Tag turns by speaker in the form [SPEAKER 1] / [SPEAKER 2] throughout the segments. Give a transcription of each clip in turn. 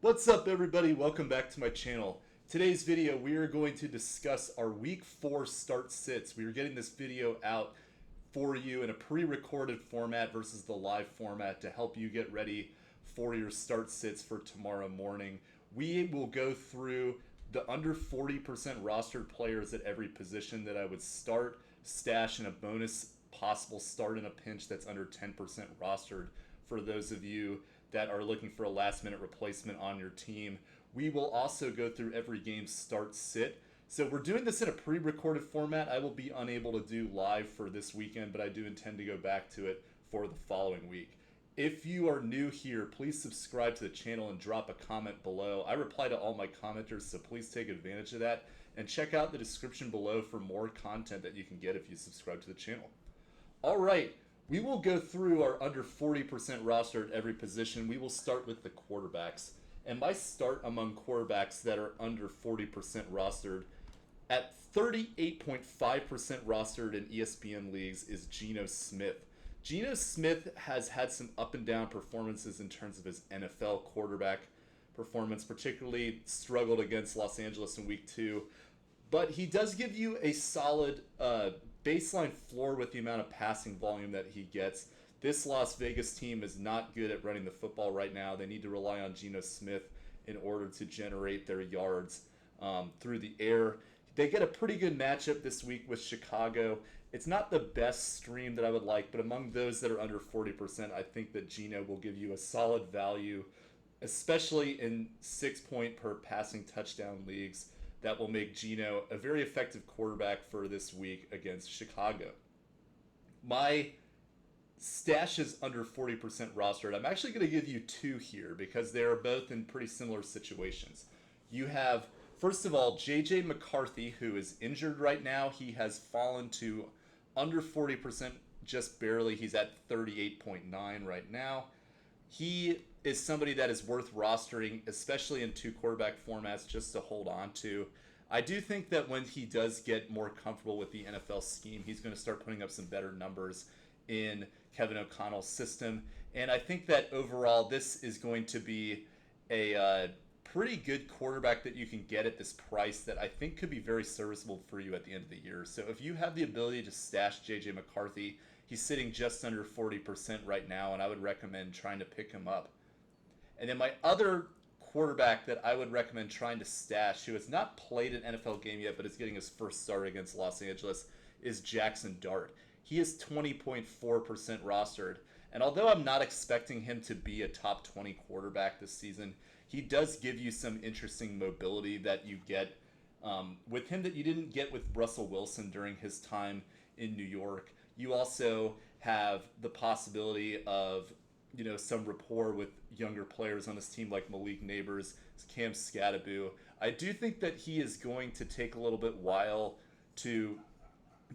[SPEAKER 1] What's up, everybody? Welcome back to my channel. Today's video, we are going to discuss our week 4 start sits. We are getting this video out for you in a pre-recorded format versus the live format to help you get ready for your start sits for tomorrow morning. We will go through the under 40% rostered players at every position that I would start, stash, and a bonus possible start in a pinch that's under 10% rostered for those of you that are looking for a last minute replacement on your team. We will also go through every game start sit. So we're doing this in a pre-recorded format. I will be unable to do live for this weekend, but I do intend to go back to it for the following week. If you are new here, please subscribe to the channel and drop a comment below. I reply to all my commenters, so please take advantage of that. And check out the description below for more content that you can get if you subscribe to the channel. All right. We will go through our under 40% roster at every position. We will start with the quarterbacks. And my start among quarterbacks that are under 40% rostered at 38.5% rostered in ESPN leagues is Geno Smith. Geno Smith has had some up and down performances in terms of his NFL quarterback performance, particularly struggled against Los Angeles in week 2. But he does give you a solid baseline floor with the amount of passing volume that he gets. This Las Vegas team is not good at running the football right now. They need to rely on Geno Smith in order to generate their yards through the air. They get a pretty good matchup this week with Chicago. It's not the best stream that I would like, but among those that are under 40%, I think that Geno will give you a solid value, especially in 6-point per passing touchdown leagues. That will make Geno a very effective quarterback for this week against Chicago. My stash is under 40% rostered. I'm actually going to give you two here because they are both in pretty similar situations. You have, first of all, J.J. McCarthy, who is injured right now. He has fallen to under 40% just barely. He's at 38.9 right now. He is somebody that is worth rostering, especially in two quarterback formats, just to hold on to. I do think that when he does get more comfortable with the NFL scheme, he's going to start putting up some better numbers in Kevin O'Connell's system. And I think that overall this is going to be a pretty good quarterback that you can get at this price that I think could be very serviceable for you at the end of the year. So if you have the ability to stash J.J. McCarthy, he's sitting just under 40% right now, and I would recommend trying to pick him up. And then my other quarterback that I would recommend trying to stash, who has not played an NFL game yet but is getting his first start against Los Angeles, is Jaxson Dart. He is 20.4% rostered. And although I'm not expecting him to be a top 20 quarterback this season, he does give you some interesting mobility that you get with him that you didn't get with Russell Wilson during his time in New York. You also have the possibility of some rapport with younger players on this team like Malik Neighbors, Cam Scadaboo. I do think that he is going to take a little bit while to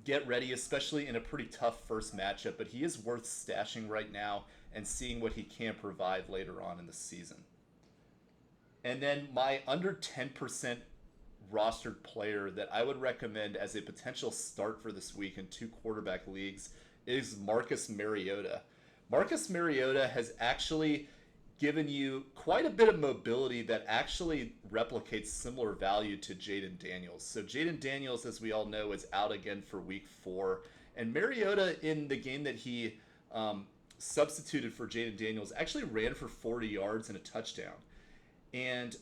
[SPEAKER 1] get ready, especially in a pretty tough first matchup, but he is worth stashing right now and seeing what he can provide later on in the season. And then my under 10% rostered player that I would recommend as a potential start for this week in two quarterback leagues is Marcus Mariota. Marcus Mariota has actually given you quite a bit of mobility that actually replicates similar value to Jayden Daniels. So Jayden Daniels, as we all know, is out again for week 4. And Mariota, in the game that he substituted for Jayden Daniels, actually ran for 40 yards and a touchdown. And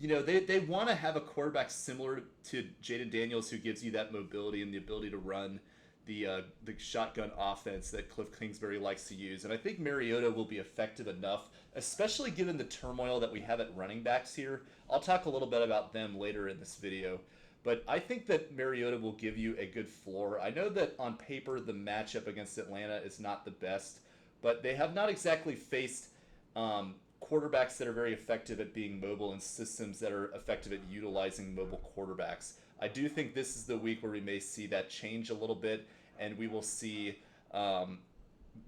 [SPEAKER 1] they want to have a quarterback similar to Jayden Daniels who gives you that mobility and the ability to run the shotgun offense that Cliff Kingsbury likes to use. And I think Mariota will be effective enough, especially given the turmoil that we have at running backs here. I'll talk a little bit about them later in this video. But I think that Mariota will give you a good floor. I know that on paper the matchup against Atlanta is not the best, but they have not exactly faced quarterbacks that are very effective at being mobile and systems that are effective at utilizing mobile quarterbacks. I do think this is the week where we may see that change a little bit, and we will see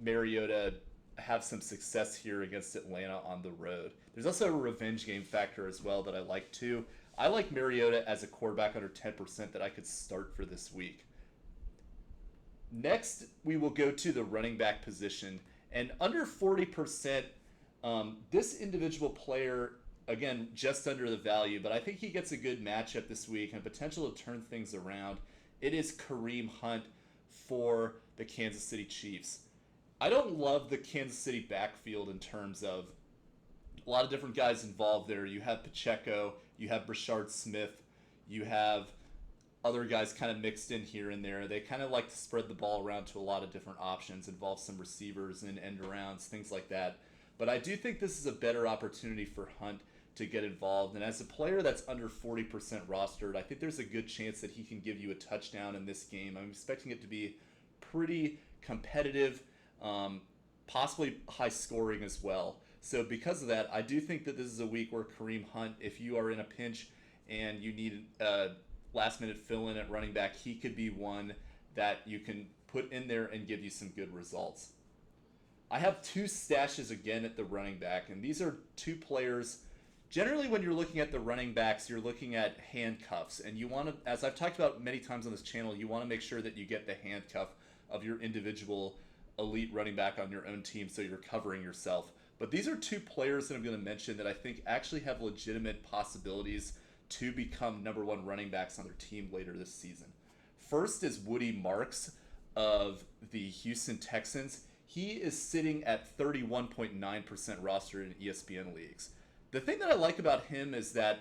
[SPEAKER 1] Mariota have some success here against Atlanta on the road. There's also a revenge game factor as well that I like too. I like Mariota as a quarterback under 10% that I could start for this week. Next, we will go to the running back position. And under 40%, this individual player again, just under the value, but I think he gets a good matchup this week and potential to turn things around. It is Kareem Hunt for the Kansas City Chiefs. I don't love the Kansas City backfield in terms of a lot of different guys involved there. You have Pacheco, you have Brashard Smith, you have other guys kind of mixed in here and there. They kind of like to spread the ball around to a lot of different options, involve some receivers and end arounds, things like that. But I do think this is a better opportunity for Hunt to get involved. And as a player that's under 40% rostered, I think there's a good chance that he can give you a touchdown in this game. I'm expecting it to be pretty competitive, possibly high scoring as well. So because of that, I do think that this is a week where Kareem Hunt, if you are in a pinch and you need a last minute fill in at running back, he could be one that you can put in there and give you some good results. I have two stashes again at the running back, and these are two players. Generally, when you're looking at the running backs, you're looking at handcuffs, and you want to, as I've talked about many times on this channel, you want to make sure that you get the handcuff of your individual elite running back on your own team so you're covering yourself. But these are two players that I'm going to mention that I think actually have legitimate possibilities to become number one running backs on their team later this season. First is Woody Marks of the Houston Texans. He is sitting at 31.9% rostered in ESPN leagues. The thing that I like about him is that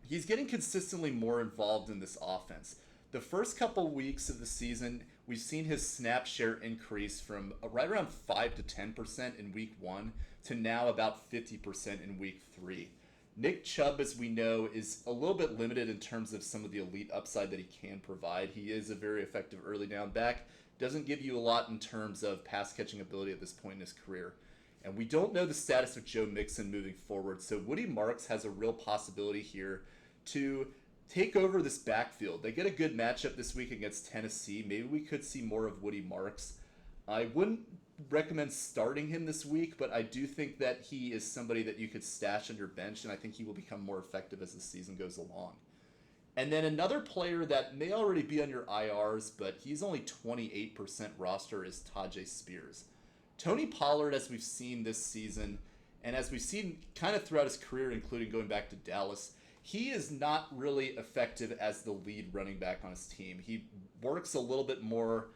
[SPEAKER 1] he's getting consistently more involved in this offense. The first couple weeks of the season, we've seen his snap share increase from right around 5 to 10% in week 1 to now about 50% in week 3. Nick Chubb, as we know, is a little bit limited in terms of some of the elite upside that he can provide. He is a very effective early down back. Doesn't give you a lot in terms of pass catching ability at this point in his career. And we don't know the status of Joe Mixon moving forward. So Woody Marks has a real possibility here to take over this backfield. They get a good matchup this week against Tennessee. Maybe we could see more of Woody Marks. I wouldn't recommend starting him this week, but I do think that he is somebody that you could stash on your bench, and I think he will become more effective as the season goes along. And then another player that may already be on your IRs, but he's only 28% roster, is Tajae Spears. Tony Pollard, as we've seen this season, and as we've seen kind of throughout his career, including going back to Dallas, he is not really effective as the lead running back on his team. He works a little bit more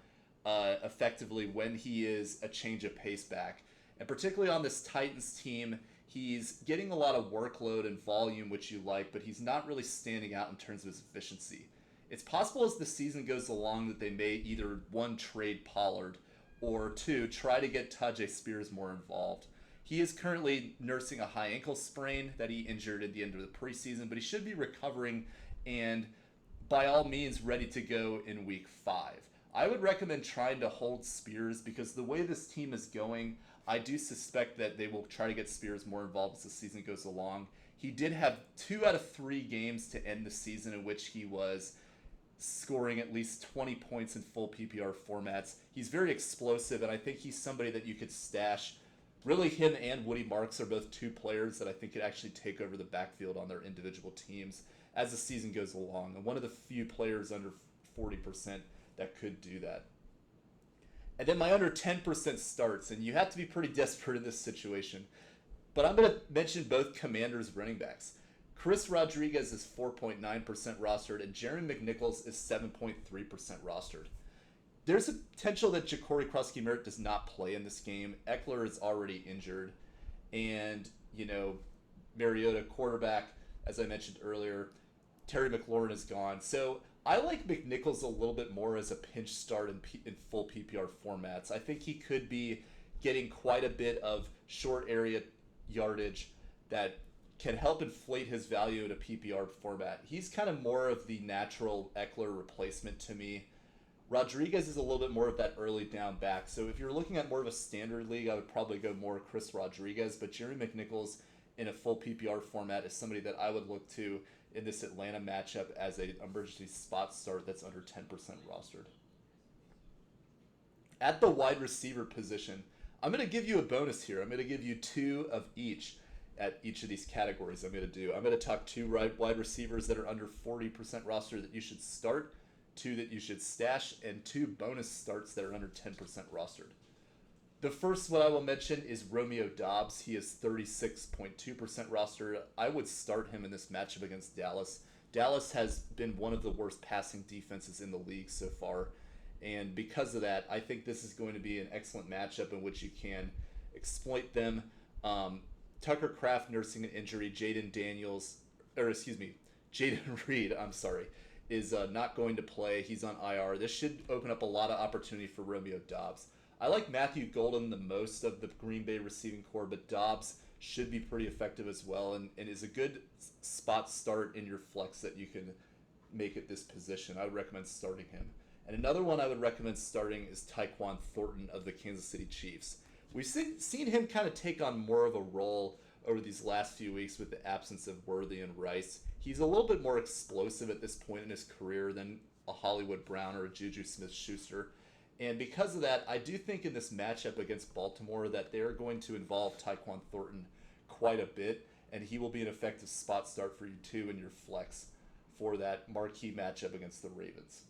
[SPEAKER 1] effectively when he is a change of pace back. And particularly on this Titans team, he's getting a lot of workload and volume, which you like, but he's not really standing out in terms of his efficiency. It's possible as the season goes along that they may either, one, trade Pollard, or two, try to get Tajae Spears more involved. He is currently nursing a high ankle sprain that he injured at the end of the preseason, but he should be recovering and by all means ready to go in week 5. I would recommend trying to hold Spears because the way this team is going, I do suspect that they will try to get Spears more involved as the season goes along. He did have 2 out of 3 games to end the season in which he was scoring at least 20 points in full PPR formats. He's very explosive, and I think he's somebody that you could stash. Really, him and Woody Marks are both 2 players that I think could actually take over the backfield on their individual teams as the season goes along. And one of the few players under 40% that could do that. And then my under 10% starts, and you have to be pretty desperate in this situation. But I'm going to mention both Commanders running backs. Chris Rodriguez is 4.9% rostered, and Jeremy McNichols is 7.3% rostered. There's a potential that Ja'Cory Krosky-Merritt does not play in this game. Eckler is already injured. And, Mariota, quarterback, as I mentioned earlier, Terry McLaurin is gone. So I like McNichols a little bit more as a pinch start in full PPR formats. I think he could be getting quite a bit of short area yardage that can help inflate his value in a PPR format. He's kind of more of the natural Eckler replacement to me. Rodriguez is a little bit more of that early down back. So if you're looking at more of a standard league, I would probably go more Chris Rodriguez. But Jeremy McNichols in a full PPR format is somebody that I would look to in this Atlanta matchup as an emergency spot start that's under 10% rostered. At the wide receiver position, I'm going to give you a bonus here. I'm going to give you 2 of each at each of these categories I'm going to do. I'm going to talk 2 wide receivers that are under 40% roster that you should start, 2 that you should stash, and 2 bonus starts that are under 10% rostered. The first one I will mention is Romeo Doubs. He is 36.2% roster. I would start him in this matchup against Dallas. Dallas has been one of the worst passing defenses in the league so far. And because of that, I think this is going to be an excellent matchup in which you can exploit them. Tucker Kraft nursing an injury. Jayden Reed, is not going to play. He's on IR. This should open up a lot of opportunity for Romeo Doubs. I like Matthew Golden the most of the Green Bay receiving core, but Doubs should be pretty effective as well and is a good spot start in your flex that you can make at this position. I would recommend starting him. And another one I would recommend starting is Tyquan Thornton of the Kansas City Chiefs. We've seen him kind of take on more of a role over these last few weeks with the absence of Worthy and Rice. He's a little bit more explosive at this point in his career than a Hollywood Brown or a Juju Smith-Schuster. And because of that, I do think in this matchup against Baltimore that they're going to involve Tyquan Thornton quite a bit, and he will be an effective spot start for you too in your flex for that marquee matchup against the Ravens.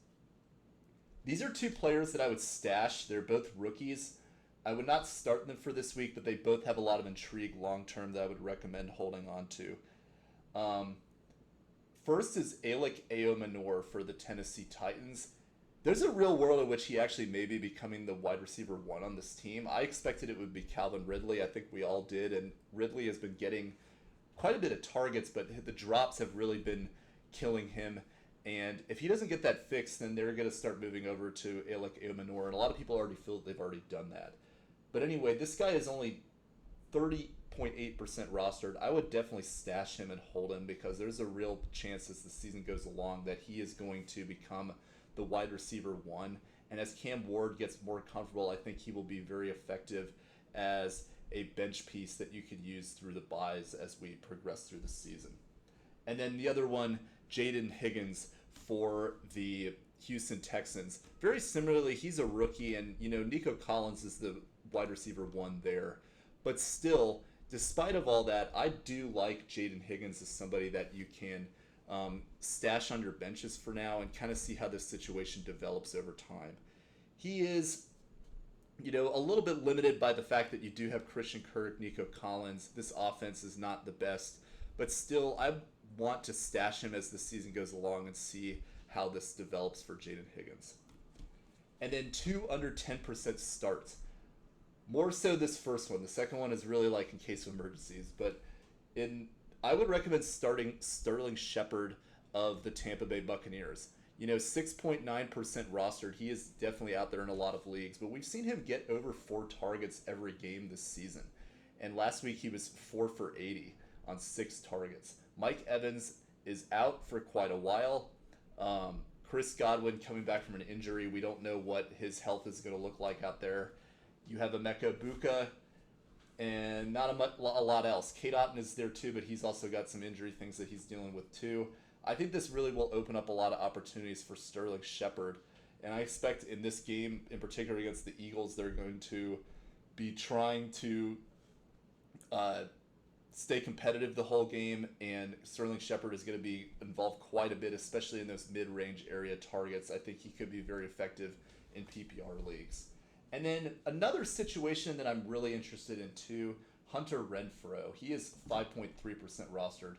[SPEAKER 1] These are two players that I would stash. They're both rookies. I would not start them for this week, but they both have a lot of intrigue long-term that I would recommend holding on to. First is Elic Ayomanor for the Tennessee Titans. There's a real world in which he actually may be becoming the wide receiver 1 on this team. I expected it would be Calvin Ridley. I think we all did, and Ridley has been getting quite a bit of targets, but the drops have really been killing him. And if he doesn't get that fixed, then they're going to start moving over to Elic Ayomanor, and a lot of people already feel that they've already done that. But anyway, this guy is only 30.8% rostered. I would definitely stash him and hold him because there's a real chance as the season goes along that he is going to become the wide receiver 1. And as Cam Ward gets more comfortable, I think he will be very effective as a bench piece that you could use through the buys as we progress through the season. And then the other one, Jayden Higgins for the Houston Texans. Very similarly, he's a rookie, and Nico Collins is the wide receiver 1 there. But still, despite of all that, I do like Jayden Higgins as somebody that you can stash on your benches for now and kind of see how this situation develops over time. He is, a little bit limited by the fact that you do have Christian Kirk, Nico Collins. This offense is not the best, but still, I want to stash him as the season goes along and see how this develops for Jayden Higgins. And then 2 under 10% starts. More so this first one. The second one is really like in case of emergencies, but I would recommend starting Sterling Shepard of the Tampa Bay Buccaneers. 6.9% rostered. He is definitely out there in a lot of leagues, but we've seen him get over 4 targets every game this season. And last week he was 4 for 80 on 6 targets. Mike Evans is out for quite a while. Chris Godwin coming back from an injury. We don't know what his health is going to look like out there. You have Emeka Buka and not a lot else. Kate Otten is there too, but he's also got some injury things that he's dealing with too. I think this really will open up a lot of opportunities for Sterling Shepard. And I expect in this game, in particular against the Eagles, they're going to be trying to stay competitive the whole game, and Sterling Shepard is going to be involved quite a bit, especially in those mid-range area targets. I think he could be very effective in PPR leagues. And then another situation that I'm really interested in too, Hunter Renfrow. He is 5.3% rostered.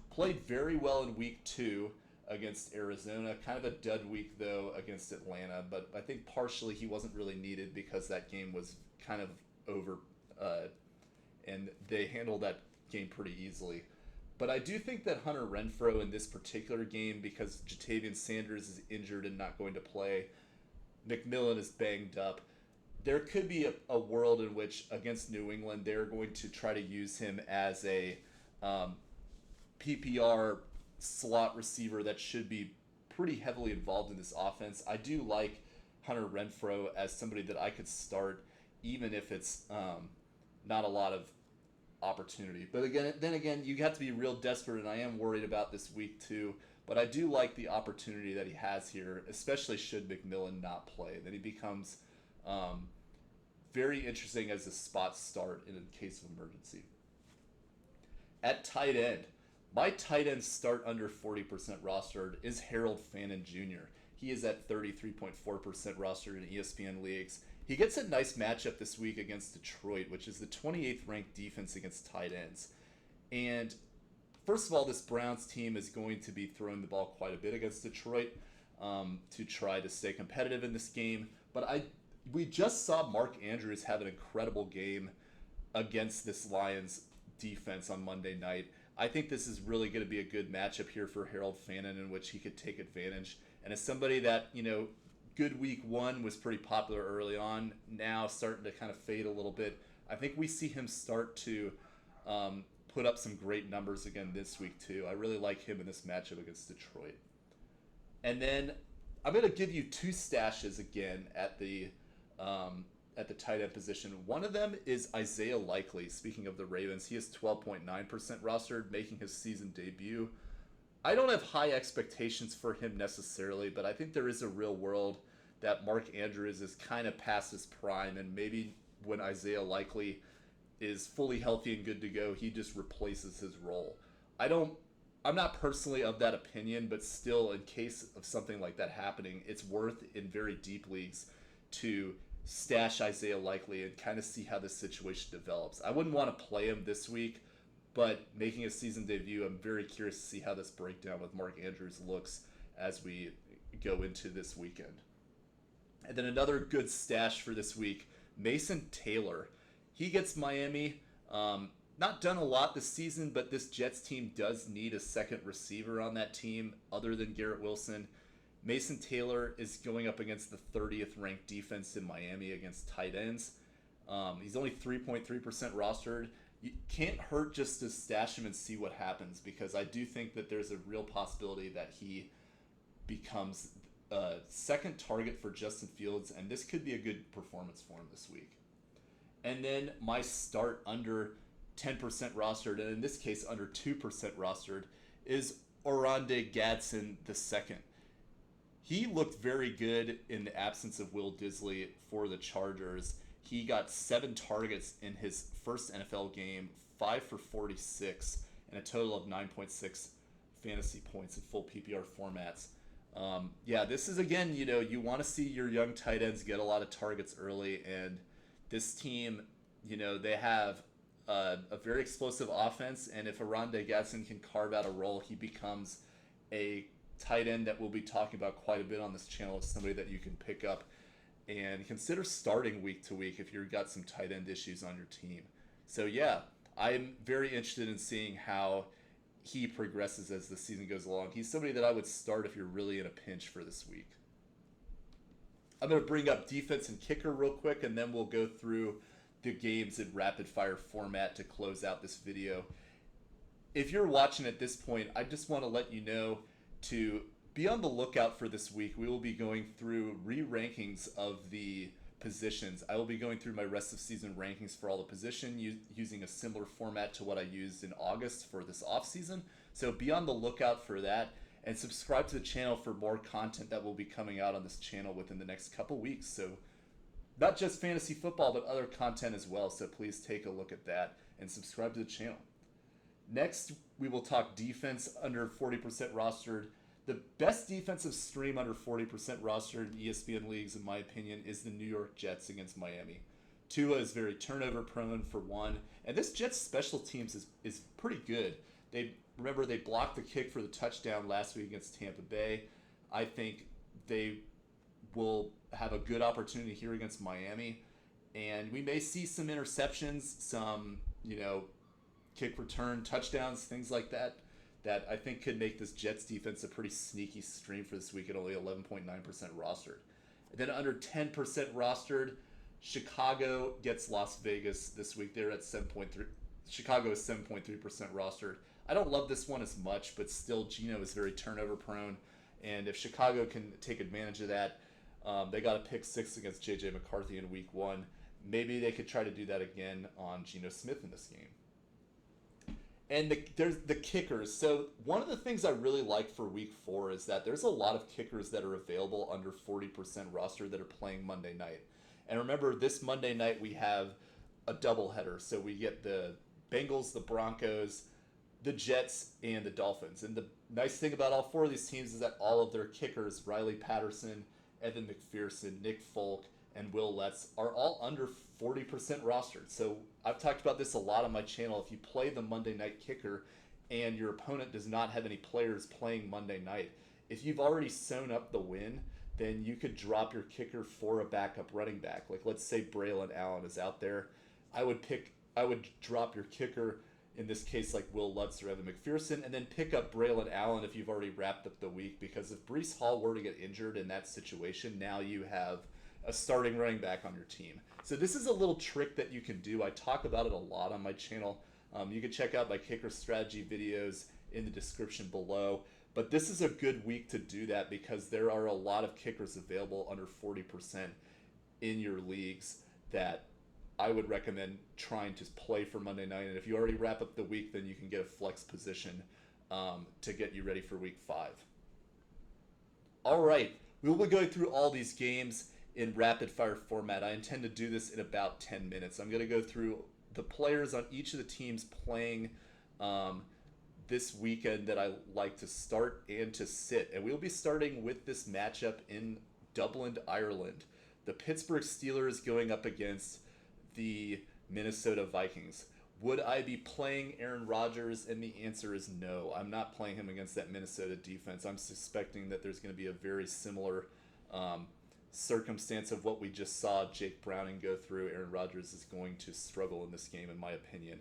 [SPEAKER 1] Played very well in week 2 against Arizona. Kind of a dud week though against Atlanta, but I think partially he wasn't really needed because that game was kind of over, and they handled that game pretty easily. But I do think that Hunter Renfrow in this particular game, because Jatavian Sanders is injured and not going to play, McMillan is banged up, there could be a world in which against New England they're going to try to use him as a PPR slot receiver that should be pretty heavily involved in this offense. I do like Hunter Renfrow as somebody that I could start even if it's not a lot of opportunity. But then again, you have to be real desperate, and I am worried about this week too. But I do like the opportunity that he has here, especially should McMillan not play. Then he becomes very interesting as a spot start in a case of emergency. At tight end, my tight end start under 40% rostered is Harold Fannin Jr. He is at 33.4% rostered in ESPN leagues. He gets a nice matchup this week against Detroit, which is the 28th ranked defense against tight ends. And first of all, this Browns team is going to be throwing the ball quite a bit against Detroit to try to stay competitive in this game. But we just saw Mark Andrews have an incredible game against this Lions defense on Monday night. I think this is really going to be a good matchup here for Harold Fannin in which he could take advantage. And as somebody that, good week one was pretty popular early on, now starting to kind of fade a little bit, I think we see him start to put up some great numbers again this week too. I really like him in this matchup against Detroit. And then I'm going to give you two stashes again at the tight end position. One of them is Isaiah Likely. Speaking of the Ravens, he is 12.9% rostered, making his season debut. I don't have high expectations for him necessarily, but I think there is a real world that Mark Andrews is kind of past his prime, and maybe when Isaiah Likely is fully healthy and good to go, he just replaces his role. I'm not personally of that opinion, but still, in case of something like that happening, it's worth in very deep leagues to stash Isaiah Likely and kind of see how this situation develops. I wouldn't want to play him this week, but making a season debut, I'm very curious to see how this breakdown with Mark Andrews looks as we go into this weekend. And then another good stash for this week, Mason Taylor. He gets Miami. Not done a lot this season, but this Jets team does need a second receiver on that team other than Garrett Wilson. Mason Taylor is going up against the 30th ranked defense in Miami against tight ends. He's only 3.3% rostered. You can't hurt just to stash him and see what happens, because I do think that there's a real possibility that he becomes a second target for Justin Fields, and this could be a good performance for him this week. And then my start under 10% rostered, and in this case under 2% rostered, is Oronde Gadsen II. He looked very good in the absence of Will Disley for the Chargers. He got 7 targets in his first NFL game, 5 for 46, and a total of 9.6 fantasy points in full PPR formats. This is, again, you want to see your young tight ends get a lot of targets early, and this team, they have a very explosive offense, and if Oronde Gadsen can carve out a role, he becomes a tight end that we'll be talking about quite a bit on this channel as somebody that you can pick up and consider starting week to week if you've got some tight end issues on your team. So I'm very interested in seeing how he progresses as the season goes along. He's somebody that I would start if you're really in a pinch for this week. I'm going to bring up defense and kicker real quick, and then we'll go through the games in rapid fire format to close out this video. If you're watching at this point, I just want to let you know to be on the lookout for this week. We will be going through re-rankings of the positions. I will be going through my rest of season rankings for all the position using a similar format to what I used in August for this off season. So be on the lookout for that, and subscribe to the channel for more content that will be coming out on this channel within the next couple weeks. So not just fantasy football, but other content as well. So please take a look at that and subscribe to the channel. Next, we will talk defense under 40% rostered. The best defensive stream under 40% rostered in ESPN leagues, in my opinion, is the New York Jets against Miami. Tua is very turnover prone for one, and this Jets special teams is pretty good. They blocked the kick for the touchdown last week against Tampa Bay. I think they will have a good opportunity here against Miami, and we may see some interceptions, some kick return touchdowns, things like that I think could make this Jets defense a pretty sneaky stream for this week at only 11.9% rostered. And then under 10% rostered, Chicago gets Las Vegas this week. They're at 7.3. Chicago is 7.3% rostered. I don't love this one as much, but still Geno is very turnover prone. And if Chicago can take advantage of that, they got a pick 6 against J.J. McCarthy in week 1. Maybe they could try to do that again on Geno Smith in this game. And there's the kickers. So one of the things I really like for week 4 is that there's a lot of kickers that are available under 40% roster that are playing Monday night. And remember, this Monday night we have a doubleheader. So we get the Bengals, the Broncos, the Jets, and the Dolphins. And the nice thing about all 4 of these teams is that all of their kickers, Riley Patterson, Evan McPherson, Nick Folk, and Will Lutz are all under 40% rostered. So I've talked about this a lot on my channel. If you play the Monday night kicker and your opponent does not have any players playing Monday night, if you've already sewn up the win, then you could drop your kicker for a backup running back. Like let's say Braylon Allen is out there. I would drop your kicker, in this case like Will Lutz or Evan McPherson, and then pick up Braylon Allen if you've already wrapped up the week, because if Breece Hall were to get injured in that situation, now you have a starting running back on your team. So this is a little trick that you can do. I talk about it a lot on my channel. You can check out my kicker strategy videos in the description below. But this is a good week to do that because there are a lot of kickers available under 40% in your leagues that I would recommend trying to play for Monday night. And if you already wrap up the week, then you can get a flex position to get you ready for week 5. All right, we will be going through all these games in rapid fire format. I intend to do this in about 10 minutes. I'm going to go through the players on each of the teams playing this weekend that I like to start and to sit. And we'll be starting with this matchup in Dublin, Ireland. The Pittsburgh Steelers going up against the Minnesota Vikings. Would I be playing Aaron Rodgers? And the answer is no. I'm not playing him against that Minnesota defense. I'm suspecting that there's going to be a very similar circumstance of what we just saw Jake Browning go through. Aaron Rodgers is going to struggle in this game, in my opinion.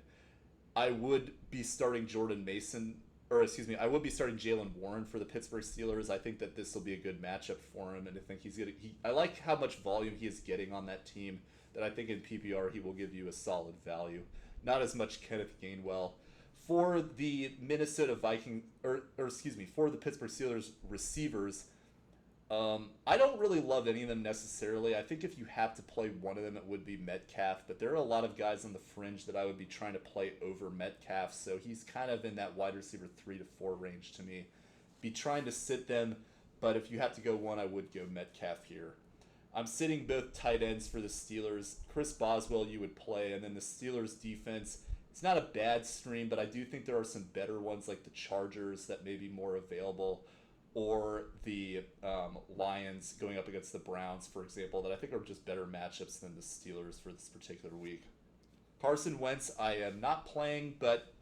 [SPEAKER 1] I would be starting I would be starting Jaylen Warren for the Pittsburgh Steelers. I think that this will be a good matchup for him, and I think I like how much volume he is getting on that team, that I think in PPR he will give you a solid value. Not as much Kenneth Gainwell. For the Minnesota Vikings, for the Pittsburgh Steelers receivers, I don't really love any of them necessarily. I think if you have to play one of them, it would be Metcalf. But there are a lot of guys on the fringe that I would be trying to play over Metcalf. So he's kind of in that wide receiver 3 to 4 range to me. Be trying to sit them, but if you have to go one, I would go Metcalf here. I'm sitting both tight ends for the Steelers. Chris Boswell you would play, and then the Steelers defense. It's not a bad stream, but I do think there are some better ones like the Chargers that may be more available, or the Lions going up against the Browns, for example, that I think are just better matchups than the Steelers for this particular week. Carson Wentz, I am not playing, but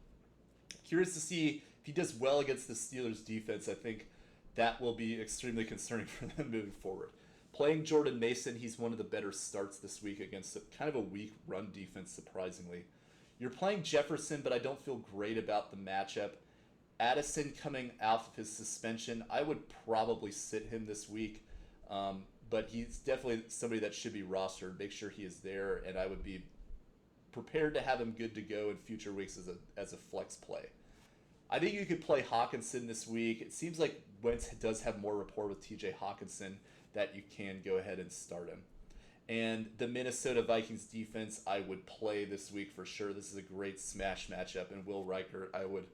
[SPEAKER 1] curious to see if he does well against the Steelers defense. I think that will be extremely concerning for them moving forward. Playing Jordan Mason, he's one of the better starts this week against kind of a weak run defense, surprisingly. You're playing Jefferson, but I don't feel great about the matchup. Addison coming out of his suspension, I would probably sit him this week, but he's definitely somebody that should be rostered. Make sure he is there, and I would be prepared to have him good to go in future weeks as a flex play. I think you could play Hawkinson this week. It seems like Wentz does have more rapport with TJ Hawkinson that you can go ahead and start him. And the Minnesota Vikings defense, I would play this week for sure. This is a great smash matchup, and Will Reichert, I would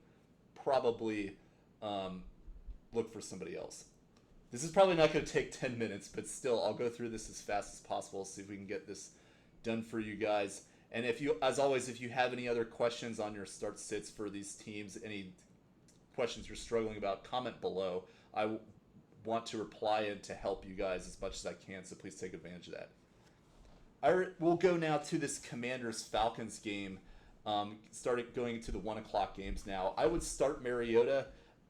[SPEAKER 1] probably look for somebody else. This is probably not going to take 10 minutes, but still, I'll go through this as fast as possible, see if we can get this done for you guys. And if you, as always, if you have any other questions on your start sits for these teams, any questions you're struggling about, comment below. I want to reply and to help you guys as much as I can, so please take advantage of that. We'll go now to this Commanders-Falcons game. Started going into the 1 o'clock games now. I would start Mariota.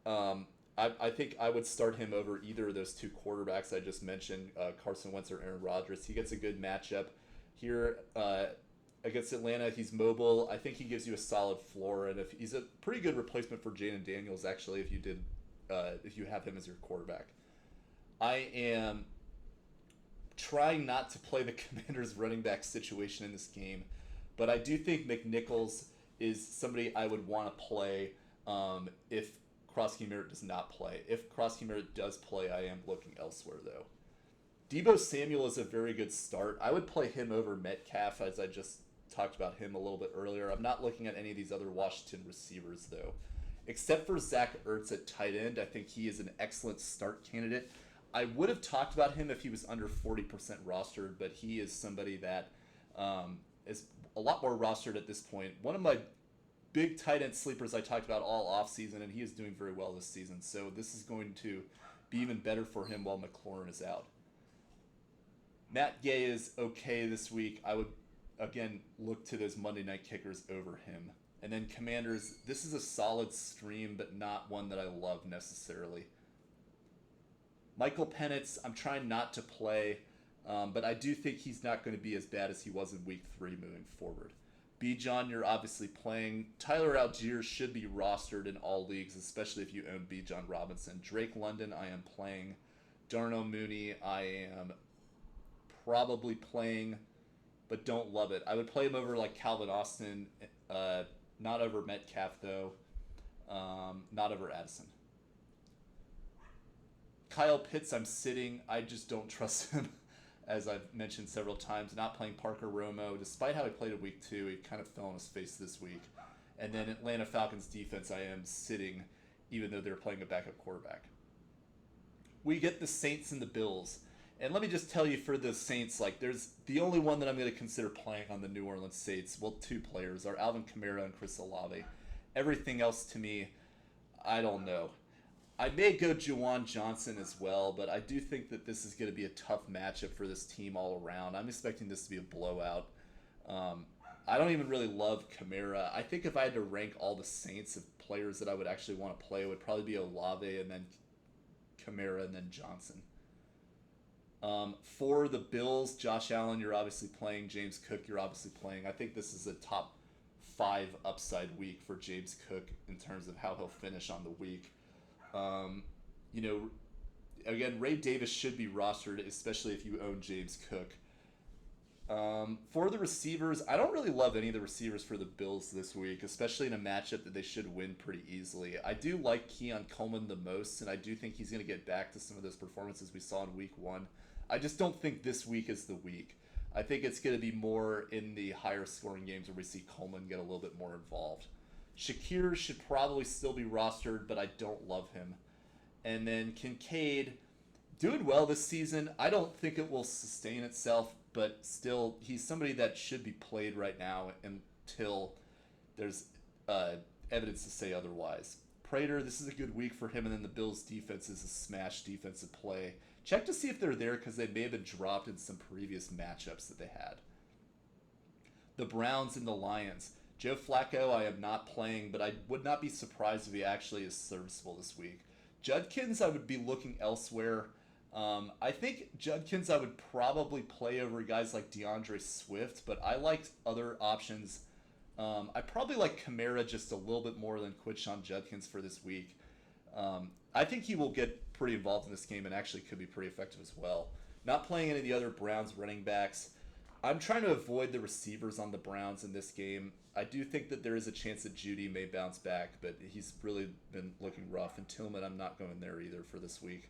[SPEAKER 1] I think I would start him over either of those two quarterbacks I just mentioned, Carson Wentz or Aaron Rodgers. He gets a good matchup here against Atlanta. He's mobile. I think he gives you a solid floor, and if he's a pretty good replacement for Jayden Daniels, actually, if you have him as your quarterback. I am trying not to play the Commanders' running back situation in this game, but I do think McNichols is somebody I would want to play if Krosky Merritt does not play. If Krosky Merritt does play, I am looking elsewhere, though. Deebo Samuel is a very good start. I would play him over Metcalf, as I just talked about him a little bit earlier. I'm not looking at any of these other Washington receivers, though. Except for Zach Ertz at tight end, I think he is an excellent start candidate. I would have talked about him if he was under 40% rostered, but he is somebody that is a lot more rostered at this point. One of my big tight end sleepers I talked about all offseason, and he is doing very well this season. So this is going to be even better for him while McLaurin is out. Matt Gay is okay this week. I would, again, look to those Monday night kickers over him. And then Commanders, this is a solid stream, but not one that I love necessarily. Michael Penix, I'm trying not to play, but I do think he's not going to be as bad as he was in week 3 moving forward. Bijan, you're obviously playing. Tyler Algier should be rostered in all leagues, especially if you own Bijan Robinson. Drake London, I am playing. Darnell Mooney, I am probably playing, but don't love it. I would play him over like Calvin Austin, not over Metcalf though, not over Addison. Kyle Pitts, I'm sitting. I just don't trust him, as I've mentioned several times. Not playing Parker Romeo, despite how he played in week 2, he kind of fell on his face this week. And then Atlanta Falcons defense, I am sitting, even though they're playing a backup quarterback. We get the Saints and the Bills. And let me just tell you, for the Saints, like, there's the only one that I'm going to consider playing on the New Orleans Saints. Well, 2 players are Alvin Kamara and Chris Olave. Everything else to me, I don't know. I may go Juwan Johnson as well, but I do think that this is going to be a tough matchup for this team all around. I'm expecting this to be a blowout. I don't even really love Kamara. I think if I had to rank all the Saints of players that I would actually want to play, it would probably be Olave and then Kamara and then Johnson. For the Bills, Josh Allen, you're obviously playing. James Cook, you're obviously playing. I think this is a top 5 upside week for James Cook in terms of how he'll finish on the week. Again, Ray Davis should be rostered, especially if you own James Cook. For the receivers, I don't really love any of the receivers for the Bills this week, especially in a matchup that they should win pretty easily. I do like Keon Coleman the most, and I do think he's going to get back to some of those performances we saw in week 1. I just don't think this week is the week. I think it's going to be more in the higher scoring games where we see Coleman get a little bit more involved. Shakir should probably still be rostered, but I don't love him. And then Kincaid, doing well this season. I don't think it will sustain itself, but still, he's somebody that should be played right now until there's evidence to say otherwise. Prater, this is a good week for him, and then the Bills' defense is a smash defensive play. Check to see if they're there because they may have been dropped in some previous matchups that they had. The Browns and the Lions. Joe Flacco, I am not playing, but I would not be surprised if he actually is serviceable this week. Judkins, I would be looking elsewhere. I think Judkins I would probably play over guys like DeAndre Swift, but I like other options. I probably like Kamara just a little bit more than Quinshon Judkins for this week. I think he will get pretty involved in this game and actually could be pretty effective as well. Not playing any of the other Browns running backs. I'm trying to avoid the receivers on the Browns in this game. I do think that there is a chance that Judy may bounce back, but he's really been looking rough. And Tillman, I'm not going there either for this week.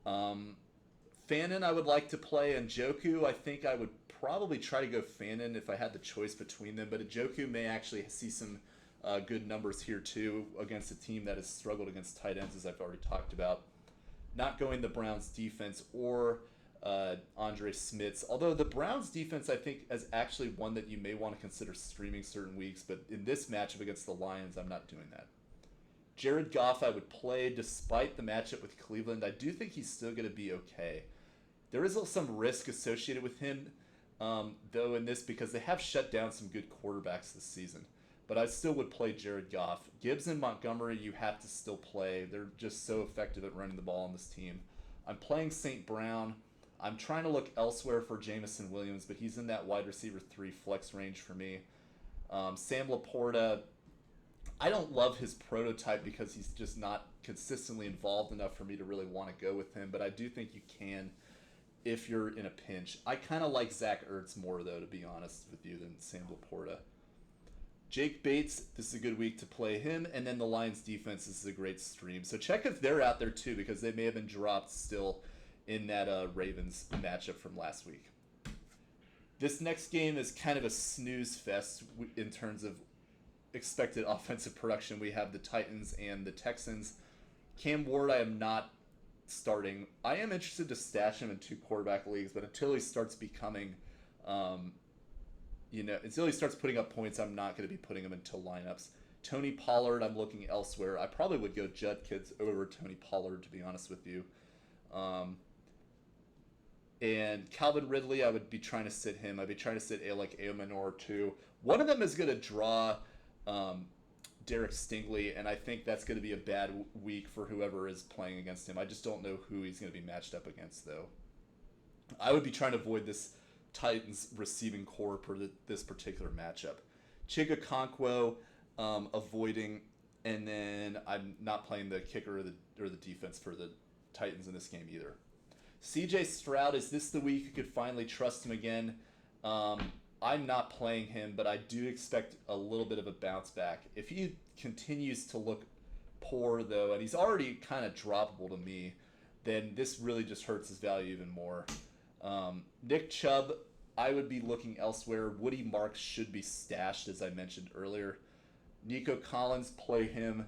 [SPEAKER 1] Fannin, I would like to play, and Njoku, I think I would probably try to go Fannin if I had the choice between them. But Njoku may actually see some good numbers here too against a team that has struggled against tight ends, as I've already talked about. Not going the Browns defense or Andre Smith's. Although the Browns defense, I think, is actually one that you may want to consider streaming certain weeks. But in this matchup against the Lions, I'm not doing that. Jared Goff, I would play despite the matchup with Cleveland. I do think he's still going to be okay. There is some risk associated with him, though, in this because they have shut down some good quarterbacks this season. But I still would play Jared Goff. Gibbs and Montgomery, you have to still play. They're just so effective at running the ball on this team. I'm playing St. Brown. I'm trying to look elsewhere for Jamison Williams, but he's in that wide receiver 3 flex range for me. Sam Laporta, I don't love his prototype because he's just not consistently involved enough for me to really want to go with him, but I do think you can if you're in a pinch. I kind of like Zach Ertz more, though, to be honest with you, than Sam Laporta. Jake Bates, this is a good week to play him, and then the Lions defense, this is a great stream. So check if they're out there too, because they may have been dropped still in that Ravens matchup from last week. This next game is kind of a snooze fest in terms of expected offensive production. We have the Titans and the Texans. Cam Ward, I am not starting. I am interested to stash him in 2 quarterback leagues, but until he starts becoming, until he starts putting up points, I'm not going to be putting him into lineups. Tony Pollard, I'm looking elsewhere. I probably would go Judkins over Tony Pollard, to be honest with you. And Calvin Ridley, I would be trying to sit him. I'd be trying to sit Elic, Ayomanor too. One of them is going to draw um, Derek Stingley, and I think that's going to be a bad week for whoever is playing against him. I just don't know who he's going to be matched up against, though. I would be trying to avoid this Titans receiving core for this particular matchup. Chiga Conquo, avoiding, and then I'm not playing the kicker or the defense for the Titans in this game either. CJ Stroud, is this the week you could finally trust him again? I'm not playing him, but I do expect a little bit of a bounce back. If he continues to look poor, though, and he's already kind of droppable to me, then this really just hurts his value even more. Nick Chubb, I would be looking elsewhere. Woody Marks should be stashed, as I mentioned earlier. Nico Collins, play him.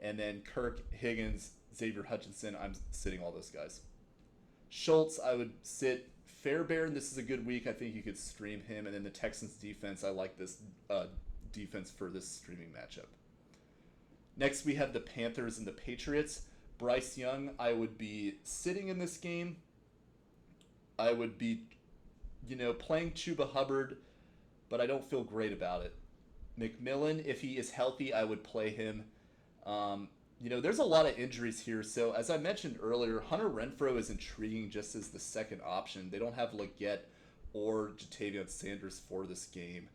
[SPEAKER 1] And then Kirk, Higgins, Xavier Hutchinson, I'm sitting all those guys. Schultz, I would sit. Fairbairn, this is a good week. I think you could stream him. And then the Texans defense, I like this defense for this streaming matchup. Next, we have the Panthers and the Patriots. Bryce Young, I would be sitting in this game. I would be, playing Chuba Hubbard, but I don't feel great about it. McMillan, if he is healthy, I would play him. There's a lot of injuries here. So as I mentioned earlier, Hunter Renfrow is intriguing just as the second option. They don't have Leggett or Jatavion Sanders for this game.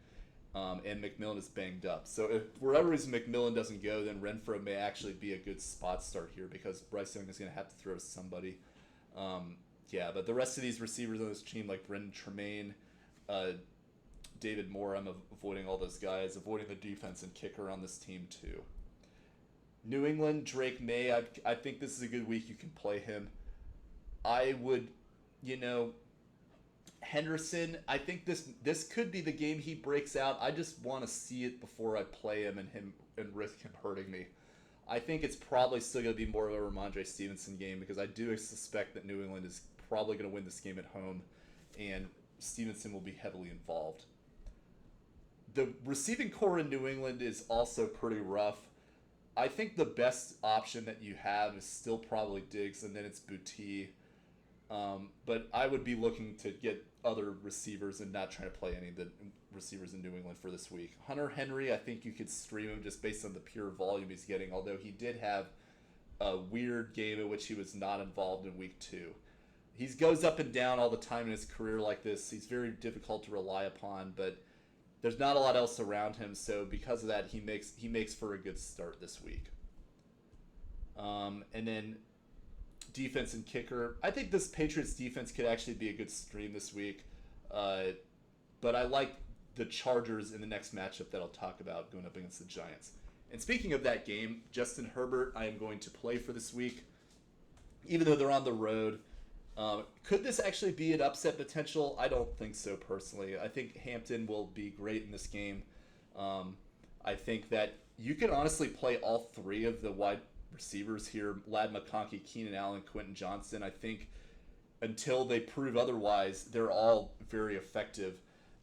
[SPEAKER 1] And McMillan is banged up. So if for whatever reason McMillan doesn't go, then Renfrow may actually be a good spot start here because Bryce Young is going to have to throw to somebody. But the rest of these receivers on this team, like Brendan Tremaine, David Moore, I'm avoiding all those guys, avoiding the defense and kicker on this team too. New England, Drake May, I think this is a good week. You can play him. I would, Henderson, I think this could be the game he breaks out. I just want to see it before I play him and risk him hurting me. I think it's probably still going to be more of a Ramondre Stevenson game because I do suspect that New England is probably going to win this game at home, and Stevenson will be heavily involved. The receiving core in New England is also pretty rough. I think the best option that you have is still probably Diggs, and then it's Boutte. But I would be looking to get other receivers and not trying to play any of the receivers in New England for this week. Hunter Henry, I think you could stream him just based on the pure volume he's getting, although he did have a weird game in which he was not involved in week 2. He goes up and down all the time in his career like this. He's very difficult to rely upon, but there's not a lot else around him, so because of that, he makes for a good start this week. And then defense and kicker. I think this Patriots defense could actually be a good stream this week, but I like the Chargers in the next matchup that I'll talk about going up against the Giants. And speaking of that game, Justin Herbert, I am going to play for this week, even though they're on the road. Could this actually be an upset potential? I don't think so personally. I think Hampton will be great in this game. I think that you can honestly play all three of the wide receivers here, Ladd McConkey, Keenan Allen, Quentin Johnson. I think until they prove otherwise, they're all very effective.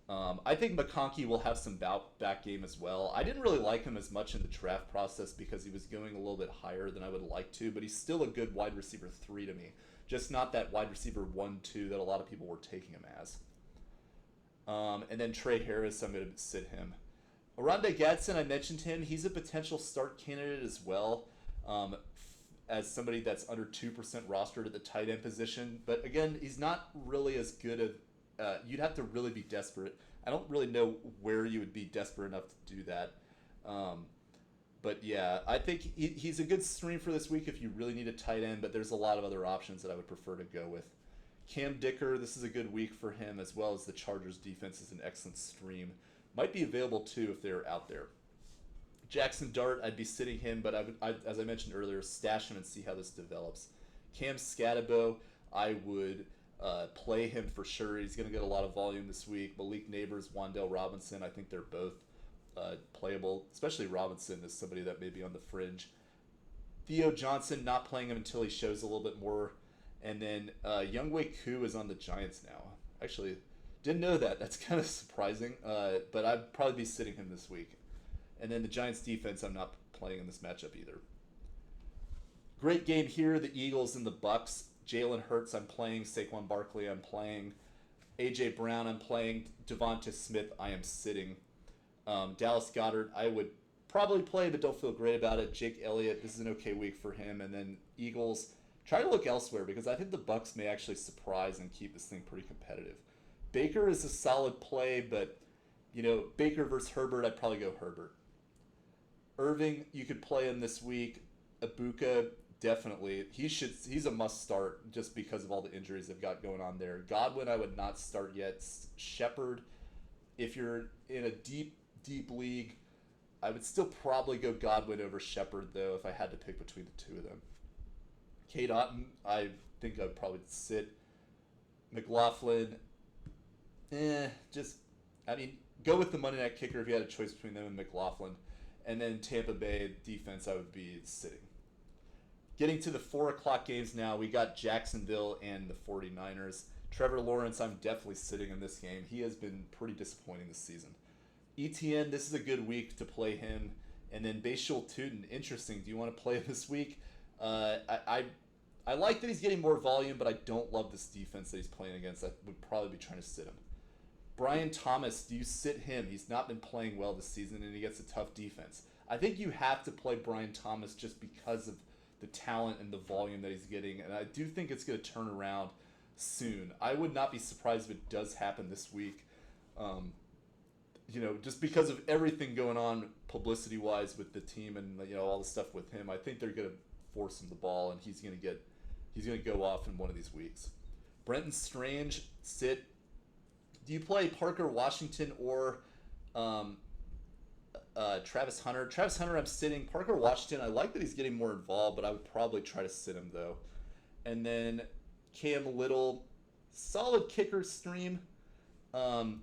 [SPEAKER 1] I think McConkey will have some back game as well. I didn't really like him as much in the draft process because he was going a little bit higher than I would like to, but he's still a good wide receiver 3 to me. Just not that wide receiver 1-2 that a lot of people were taking him as. And then Trey Harris, I'm going to sit him. Oronde Gadsen, I mentioned him. He's a potential start candidate as well, as somebody that's under 2% rostered at the tight end position. But again, he's not really as good of... you'd have to really be desperate. I don't really know where you would be desperate enough to do that. But yeah, I think he's a good stream for this week if you really need a tight end, but there's a lot of other options that I would prefer to go with. Cam Dicker, this is a good week for him, as well as the Chargers defense is an excellent stream. Might be available too if they're out there. Jaxson Dart, I'd be sitting him, but as I mentioned earlier, stash him and see how this develops. Cam Scatabo, I would play him for sure. He's going to get a lot of volume this week. Malik Neighbors, Wan'Dale Robinson, I think they're both playable, especially Robinson is somebody that may be on the fringe. Theo Johnson, not playing him until he shows a little bit more. And then Younghoe Koo is on the Giants now. Actually, didn't know that. That's kind of surprising, but I'd probably be sitting him this week. And then the Giants defense, I'm not playing in this matchup either. Great game here, the Eagles and the Bucks. Jalen Hurts, I'm playing. Saquon Barkley, I'm playing. A.J. Brown, I'm playing. Devonta Smith, I am sitting. Dallas Goedert, I would probably play, but don't feel great about it. Jake Elliott, this is an okay week for him. And then Eagles, try to look elsewhere because I think the Bucs may actually surprise and keep this thing pretty competitive. Baker is a solid play, but, Baker versus Herbert, I'd probably go Herbert. Irving, you could play him this week. Ibuka, definitely. He's a must start just because of all the injuries they've got going on there. Godwin, I would not start yet. Shepard, if you're in a deep league, I would still probably go Godwin over Shepard, though, if I had to pick between the two of them. Cade Otton, I think I'd probably sit. McLaughlin, go with the Monday Night Kicker if you had a choice between them and McLaughlin. And then Tampa Bay defense, I would be sitting. Getting to the 4 o'clock games now, we got Jacksonville and the 49ers. Trevor Lawrence, I'm definitely sitting in this game. He has been pretty disappointing this season. ETN, this is a good week to play him. And then Bashul Tutin, interesting. Do you want to play him this week? I like that he's getting more volume, but I don't love this defense that he's playing against. I would probably be trying to sit him. Brian Thomas, do you sit him? He's not been playing well this season, and he gets a tough defense. I think you have to play Brian Thomas just because of the talent and the volume that he's getting, and I do think it's going to turn around soon. I would not be surprised if it does happen this week. Just because of everything going on publicity-wise with the team and all the stuff with him, I think they're going to force him the ball, and he's going to go off in one of these weeks. Brenton Strange, sit. Do you play Parker Washington or Travis Hunter? Travis Hunter, I'm sitting. Parker Washington, I like that he's getting more involved, but I would probably try to sit him, though. And then Cam Little, solid kicker stream. Don't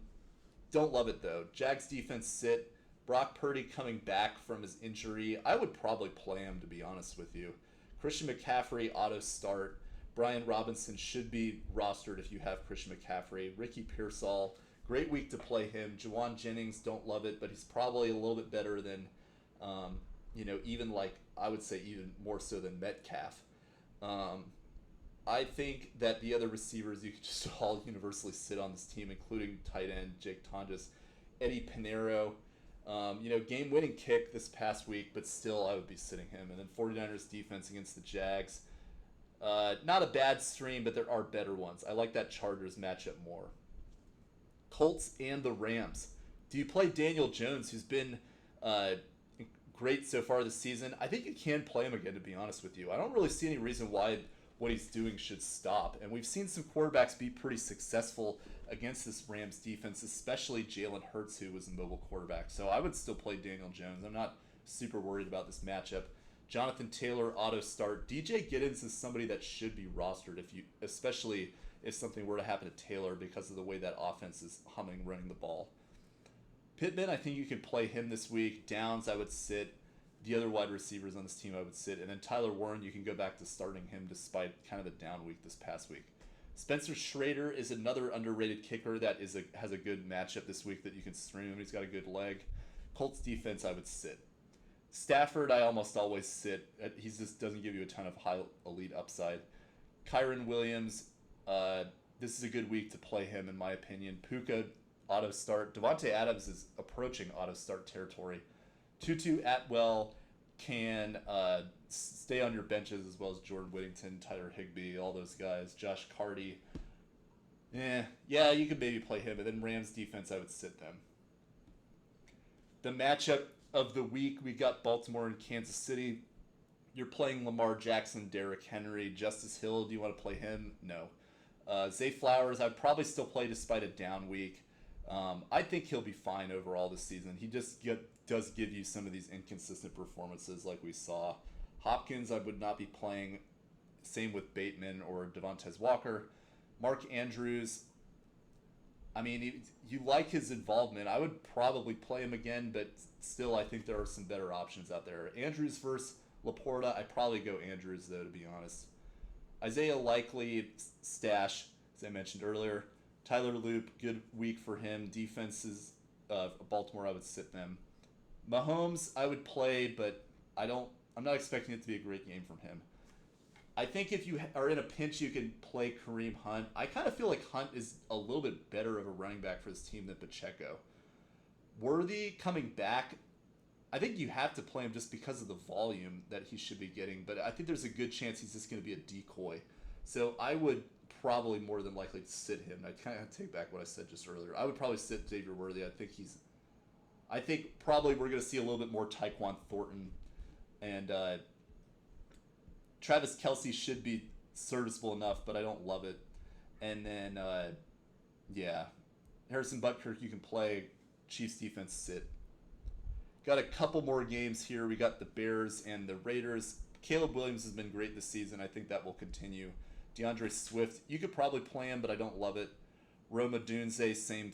[SPEAKER 1] love it, though. Jags defense, sit. Brock Purdy coming back from his injury. I would probably play him, to be honest with you. Christian McCaffrey, auto start. Brian Robinson should be rostered if you have Christian McCaffrey. Ricky Pearsall, great week to play him. Jawan Jennings, don't love it, but he's probably a little bit better than, I would say even more so than Metcalf. I think that the other receivers you could just all universally sit on this team, including tight end Jake Tonjes, Eddie Pinheiro. Game-winning kick this past week, but still I would be sitting him. And then 49ers defense against the Jags. Not a bad stream, but there are better ones. I like that Chargers matchup more. Colts and the Rams. Do you play Daniel Jones, who's been great so far this season? I think you can play him again, to be honest with you. I don't really see any reason why what he's doing should stop. And we've seen some quarterbacks be pretty successful against this Rams defense, especially Jalen Hurts, who was a mobile quarterback. So I would still play Daniel Jones. I'm not super worried about this matchup. Jonathan Taylor, auto start. DJ Giddens is somebody that should be rostered, especially if something were to happen to Taylor because of the way that offense is humming running the ball. Pittman, I think you can play him this week. Downs, I would sit. The other wide receivers on this team, I would sit. And then Tyler Warren, you can go back to starting him despite kind of a down week this past week. Spencer Schrader is another underrated kicker that has a good matchup this week that you can stream him. He's got a good leg. Colts defense, I would sit. Stafford, I almost always sit. He just doesn't give you a ton of high elite upside. Kyron Williams, this is a good week to play him, in my opinion. Puka, auto start. Devontae Adams is approaching auto start territory. Tutu Atwell can stay on your benches as well as Jordan Whittington, Tyler Higbee, all those guys. Josh Carty. Yeah, you could maybe play him. And then Rams defense, I would sit them. The matchup of the week, we got Baltimore and Kansas City. You're playing Lamar Jackson, Derrick Henry, Justice Hill. Do you want to play him? No. Zay Flowers, I'd probably still play despite a down week. I think he'll be fine overall this season. He just does give you some of these inconsistent performances like we saw. Hopkins, I would not be playing. Same with Bateman or Devontae Walker. Mark Andrews, I mean, you like his involvement. I would probably play him again, but still I think there are some better options out there. Andrews versus Laporta, I'd probably go Andrews, though, to be honest. Isaiah Likely, stash, as I mentioned earlier. Tyler Loop, good week for him. Defenses of Baltimore, I would sit them. Mahomes, I would play, but I'm not expecting it to be a great game from him. I think if you are in a pinch, you can play Kareem Hunt. I kind of feel like Hunt is a little bit better of a running back for this team than Pacheco. Worthy coming back, I think you have to play him just because of the volume that he should be getting, but I think there's a good chance he's just going to be a decoy. So I would probably more than likely sit him. I kind of take back what I said just earlier. I would probably sit Xavier Worthy. I think probably we're going to see a little bit more Tyquan Thornton, and Travis Kelce should be serviceable enough, but I don't love it. And then, Harrison Butker, you can play. Chiefs defense, sit. Got a couple more games here. We got the Bears and the Raiders. Caleb Williams has been great this season. I think that will continue. DeAndre Swift, you could probably play him, but I don't love it. Roma Dunze, same.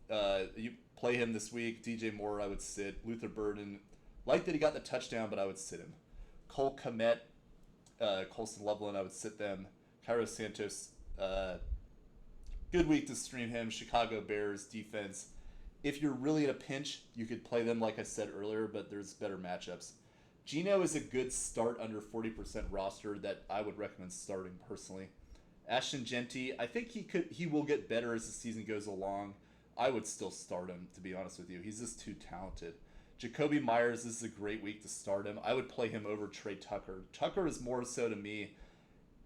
[SPEAKER 1] You play him this week. DJ Moore, I would sit. Luther Burden, like that he got the touchdown, but I would sit him. Cole Kmet, Colston Loveland, I would sit them. Cairo Santos, good week to stream him. Chicago Bears defense. If you're really in a pinch, you could play them like I said earlier, but there's better matchups. Geno is a good start under 40% roster that I would recommend starting personally. Ashton Genty, I think he will get better as the season goes along. I would still start him, to be honest with you. He's just too talented. Jacoby Myers, this is a great week to start him. I would play him over Trey Tucker. Tucker is more so to me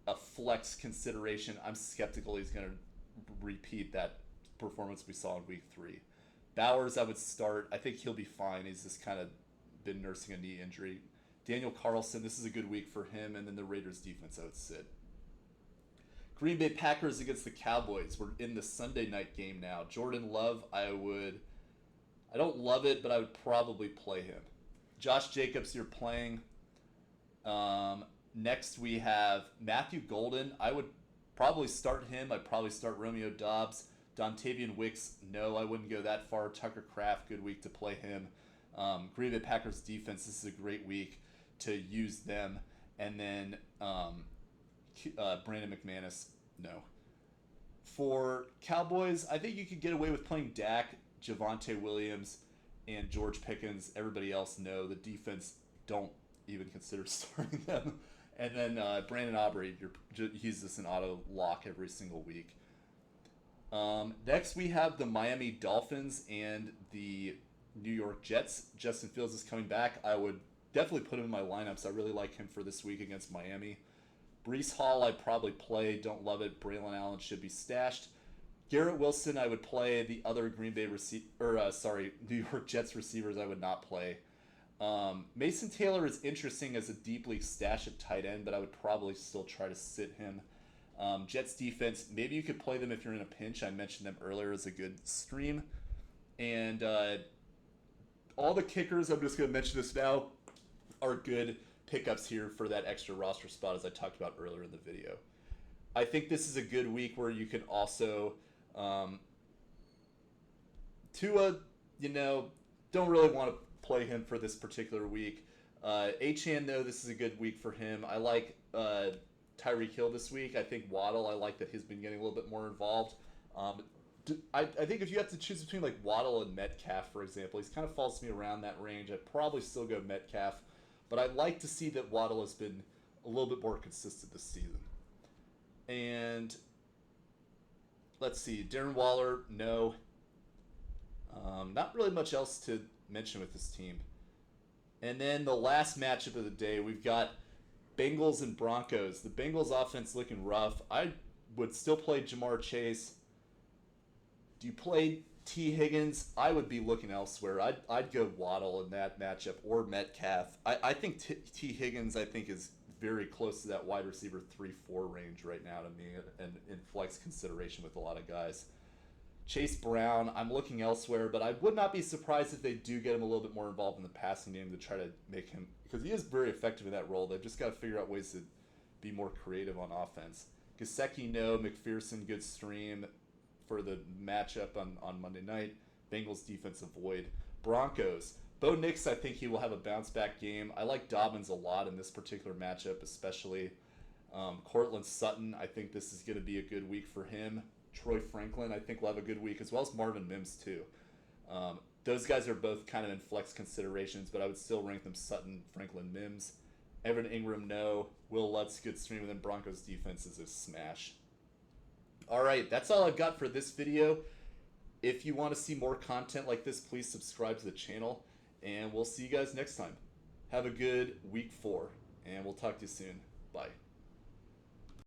[SPEAKER 1] a flex consideration. I'm skeptical he's going to repeat that performance we saw in week 3. Bowers, I would start. I think he'll be fine. He's just kind of been nursing a knee injury. Daniel Carlson, this is a good week for him. And then the Raiders defense, I would sit. Green Bay Packers against the Cowboys. We're in the Sunday night game now. Jordan Love, I don't love it, but I would probably play him. Josh Jacobs, you're playing. Next we have Matthew Golden. I would probably start him. I'd probably start Romeo Doubs. Dontavian Wicks, no, I wouldn't go that far. Tucker Kraft, good week to play him. Green Bay Packers defense, this is a great week to use them. And then Brandon McManus, no. For Cowboys, I think you could get away with playing Dak, Javonte Williams, and George Pickens. Everybody else, no. The defense, don't even consider starting them. And then Brandon Aubrey, he's just an auto lock every single week. Next, we have the Miami Dolphins and the New York Jets. Justin Fields is coming back. I would definitely put him in my lineups. I really like him for this week against Miami. Breece Hall, I'd probably play. Don't love it. Braylon Allen should be stashed. Garrett Wilson, I would play. The other New York Jets receivers, I would not play. Mason Taylor is interesting as a deep league stash at tight end, but I would probably still try to sit him. Jets defense, maybe you could play them if you're in a pinch. I mentioned them earlier as a good stream. And all the kickers, I'm just going to mention this now, are good pickups here for that extra roster spot as I talked about earlier in the video. I think this is a good week where you can also, Tua, don't really want to play him for this particular week. Achane, though, this is a good week for him. I like Tyreek Hill this week. I think Waddle, I like that he's been getting a little bit more involved. I think if you have to choose between like Waddle and Metcalf, for example, he's kind of falls to me around that range. I'd probably still go Metcalf, but I'd like to see that Waddle has been a little bit more consistent this season. And let's see, Darren Waller, no. Not really much else to mention with this team. And then the last matchup of the day, we've got Bengals and Broncos. The Bengals offense looking rough. I would still play Jamar Chase. Do you play T. Higgins? I would be looking elsewhere. I'd go Waddle in that matchup or Metcalf. I think T. Higgins, I think, is very close to that wide receiver 3-4 range right now to me, and in flex consideration with a lot of guys. Chase Brown, I'm looking elsewhere, but I would not be surprised if they do get him a little bit more involved in the passing game to try to make him, because he is very effective in that role. They've just got to figure out ways to be more creative on offense. Gesicki, no. McPherson, good stream for the matchup on Monday night. Bengals defense avoid. Broncos. Bo Nix, I think he will have a bounce-back game. I like Dobbins a lot in this particular matchup, especially. Cortland Sutton, I think this is going to be a good week for him. Troy Franklin, I think, will have a good week, as well as Marvin Mims, too. Those guys are both kind of in flex considerations, but I would still rank them Sutton, Franklin, Mims. Evan Ingram, no. Will Lutz, good stream, and then Broncos defense is a smash. Alright, that's all I've got for this video. If you want to see more content like this, please subscribe to the channel, and we'll see you guys next time. Have a good week 4, and we'll talk to you soon. Bye.